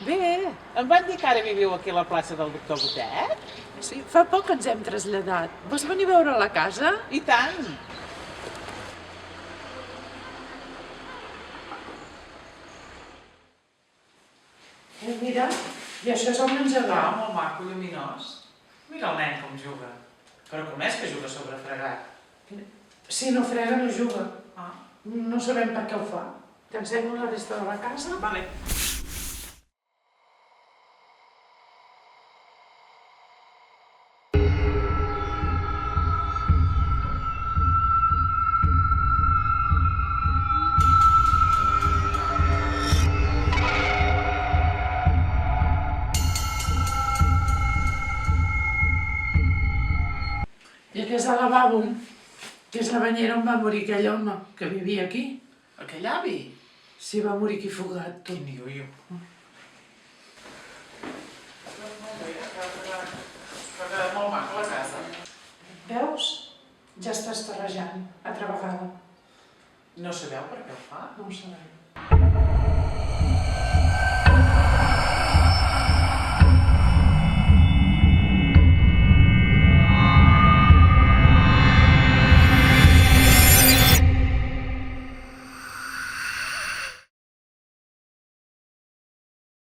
Bé, em van dir que ara viviu aquí a la plaça del Doctor Botet? Sí, fa poc ens hem traslladat. Vols venir a veure la casa? I tant! Mira, i això és el menjador. Molt maco, lluminós. Mira el nen com juga. Però com és que juga sobre fregat? Si no frega, no juga. Ah. No sabem per què ho fa. T'ensenyo la resta de la casa? Vale. I aquest és el lavabo, que és la banyera on va morir aquell home que vivia aquí. Aquell avi? Sí, va morir aquí fugat, tu. Quin iuio. Molt maco la casa. Veus? Ja està esterrejant, altra vegada. No sabeu per què ho fa? No ho sabem.